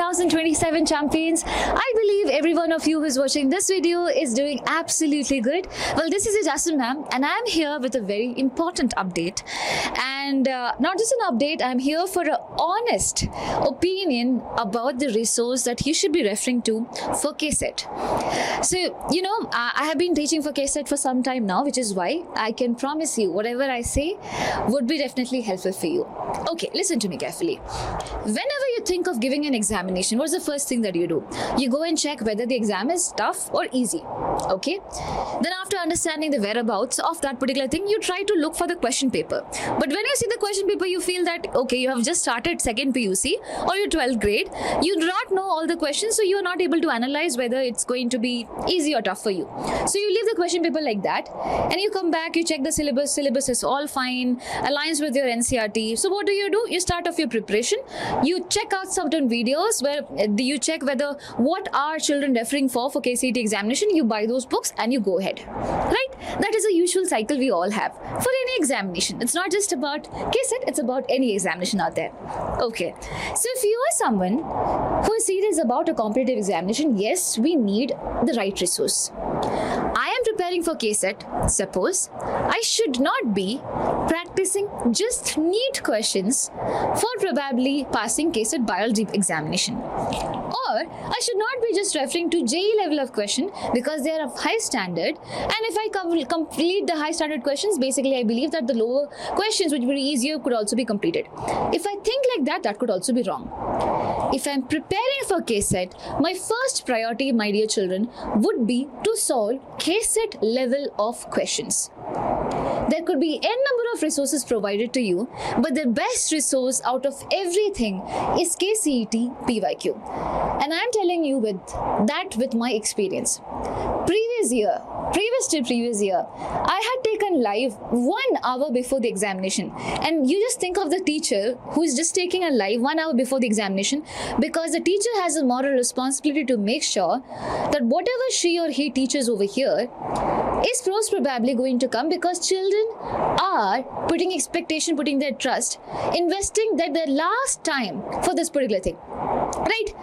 2027 champions. I believe every one of you who is watching this video is doing absolutely good. Well, this is your Jasmine Ma'am, and I am here with a very important update. And not just an update, I'm here for an honest opinion about the resource that you should be referring to for KCET. So, I have been teaching for KCET for some time now, which is why I can promise you whatever I say would be definitely helpful for you. Okay, listen to me carefully. Whenever you think of giving an examination, what's the first thing that you do? You go and check whether the exam is tough or easy. Okay? Then after understanding the whereabouts of that particular thing, you try to look for the question paper. But when you see the question paper, you feel that, okay, you have just started second PUC or your 12th grade. You do not know all the questions, so you are not able to analyze whether it's going to be easy or tough for you. So you leave the question paper like that and you come back, you check the syllabus. Syllabus is all fine, aligns with your NCRT. So what do? You start off your preparation. You check out certain videos where you check whether what are children referring for KCET examination. You buy those books and you go ahead. Right? That is a usual cycle we all have for any examination. It's not just about KCET, it's about any examination out there. Okay. So if you are someone who is serious about a competitive examination, yes, we need the right resource. I am preparing for KCET. Suppose I should not be practicing just neat questions for probably passing KCET biology examination. Or I should not be just referring to JE level of question because they are of high standard, and if I complete the high standard questions, basically I believe that the lower questions which would be easier could also be completed. If I think like that, that could also be wrong. If I am preparing for KCET, my first priority, my dear children, would be to solve KCET level of questions. There could be n number of resources provided to you, but the best resource out of everything is KCET PYQ. And I'm telling you with my experience. Previous year, I had taken live 1 hour before the examination. And you just think of the teacher who is just taking a live 1 hour before the examination, because the teacher has a moral responsibility to make sure that whatever she or he teaches over here is most probably going to come, because children are putting expectation, putting their trust, investing their last time for this particular thing. Right?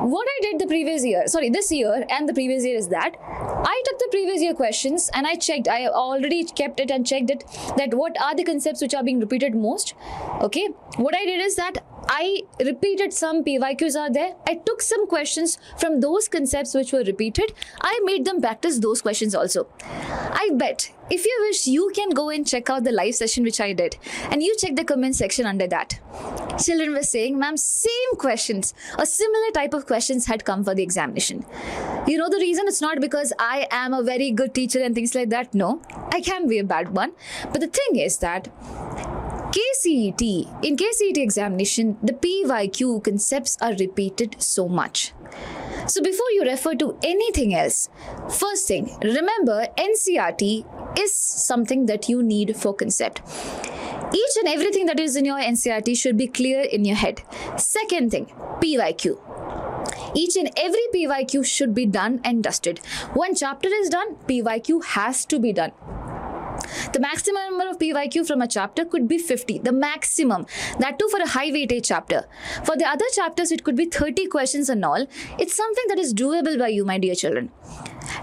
What I did this year and the previous year is that I took the previous year questions and I checked. I already kept it and checked it, that what are the concepts which are being repeated most. Okay. What I did is that I repeated some PYQs are there. I took some questions from those concepts which were repeated. I made them practice those questions also. I bet if you wish, you can go and check out the live session which I did, and you check the comment section under that. Children were saying, ma'am, same questions or similar type of questions had come for the examination. You know the reason? It's not because I am a very good teacher and things like that. No, I can be a bad one. But the thing is that in KCET examination, the PYQ concepts are repeated so much. So before you refer to anything else, first thing, remember NCRT is something that you need for concept. Each and everything that is in your NCRT should be clear in your head. Second thing, PYQ. Each and every PYQ should be done and dusted. One chapter is done, PYQ has to be done. The maximum number of PYQ from a chapter could be 50, the maximum. That too for a high weightage chapter. For the other chapters, it could be 30 questions and all. It's something that is doable by you, my dear children.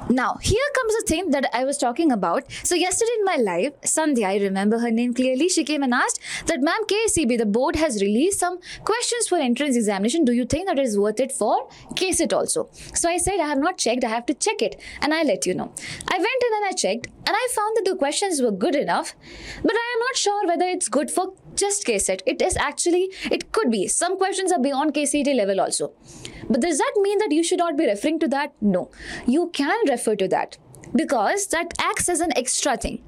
Now, here comes the thing that I was talking about. So yesterday in my live, Sandhya, I remember her name clearly, she came and asked that, ma'am, KSEAB, the board has released some questions for entrance examination. Do you think that is worth it for KCET also? So I said, I have not checked, I have to check it and I'll let you know. I went in and I checked and I found that the questions were good enough, but I am not sure whether it's good for just KCET. It could be. Some questions are beyond KCET level also. But does that mean that you should not be referring to that? No. You can refer to that because that acts as an extra thing.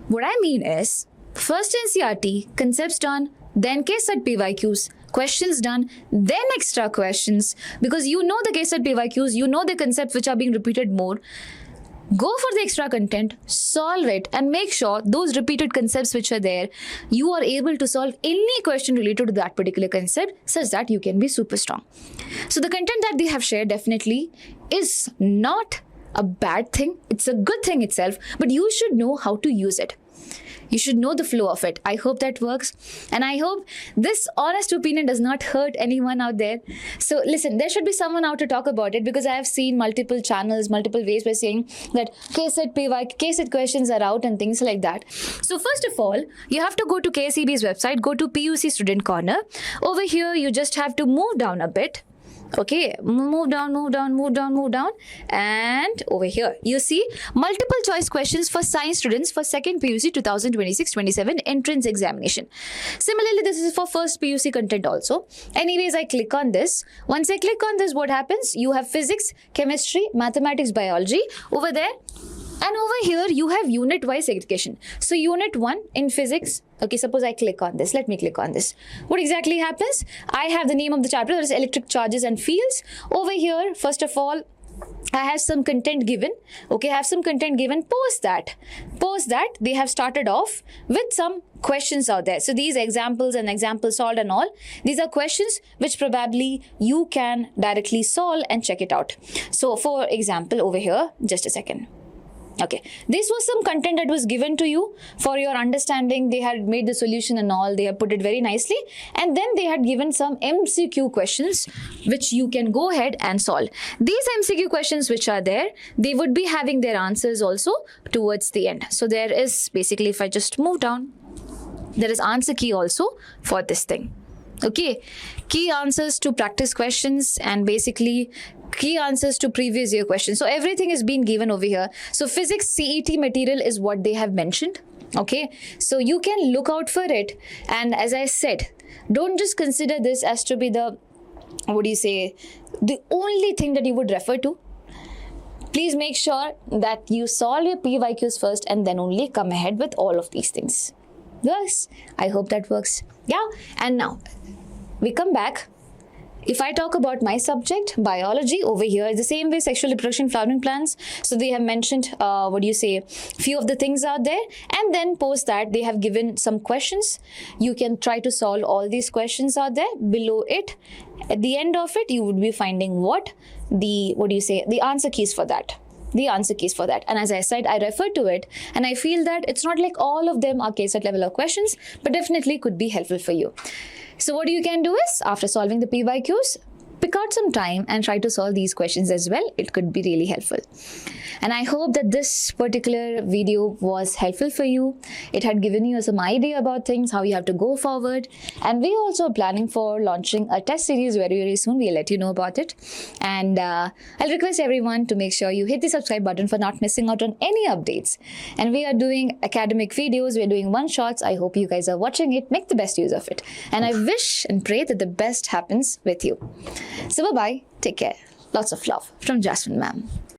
What I mean is, first NCRT, concepts done, then KCET PYQs, questions done, then extra questions, because you know the KCET PYQs, you know the concepts which are being repeated more. Go for the extra content, solve it, and make sure those repeated concepts which are there, you are able to solve any question related to that particular concept such that you can be super strong. So the content that they have shared definitely is not a bad thing. It's a good thing itself, but you should know how to use it. You should know the flow of it. I hope that works. And I hope this honest opinion does not hurt anyone out there. So listen, there should be someone out to talk about it, because I have seen multiple channels, multiple ways by saying that KCET KCET questions are out and things like that. So first of all, you have to go to KSEAB's website, go to PUC Student Corner. Over here, you just have to move down a bit. Okay, move down, and over here you see multiple choice questions for science students for second PUC 2026-27 entrance examination. Similarly, this is for first PUC content also. Anyways, I click on this. Once I click on this, what happens? You have physics, chemistry, mathematics, biology over there. And over here, you have unit-wise segregation. So unit 1 in physics, okay, suppose I click on this. Let me click on this. What exactly happens? I have the name of the chapter, that is electric charges and fields. Over here, first of all, I have some content given. Okay, I have some content given. Post that, they have started off with some questions out there. So these examples and example solved and all, these are questions which probably you can directly solve and check it out. So for example, over here, just a second. Okay, this was some content that was given to you for your understanding. They had made the solution and all. They have put it very nicely. And then they had given some MCQ questions which you can go ahead and solve. These MCQ questions which are there, they would be having their answers also towards the end. So there is basically, if I just move down, there is answer key also for this thing. Okay, key answers to practice questions and basically key answers to previous year questions. So everything is being given over here. So physics CET material is what they have mentioned. Okay, so you can look out for it. And as I said, don't just consider this as to be the, the only thing that you would refer to. Please make sure that you solve your PYQs first and then only come ahead with all of these things. Yes, I hope that works. Yeah, and now we come back. If I talk about my subject, biology, over here is the same way, sexual reproduction, flowering plants. So they have mentioned, few of the things out there. And then post that, they have given some questions. You can try to solve all these questions out there. Below it, at the end of it, you would be finding the answer keys for that. And as I said, I refer to it and I feel that it's not like all of them are KCET level of questions, but definitely could be helpful for you. So what you can do is, after solving the PYQs, pick out some time and try to solve these questions as well. It could be really helpful. And I hope that this particular video was helpful for you. It had given you some idea about things, how you have to go forward. And we also are planning for launching a test series very, very soon. We'll let you know about it. And I'll request everyone to make sure you hit the subscribe button for not missing out on any updates. And we are doing academic videos. We're doing one-shots. I hope you guys are watching it. Make the best use of it. And I wish and pray that the best happens with you. So bye-bye. Take care. Lots of love from Jasmine Ma'am.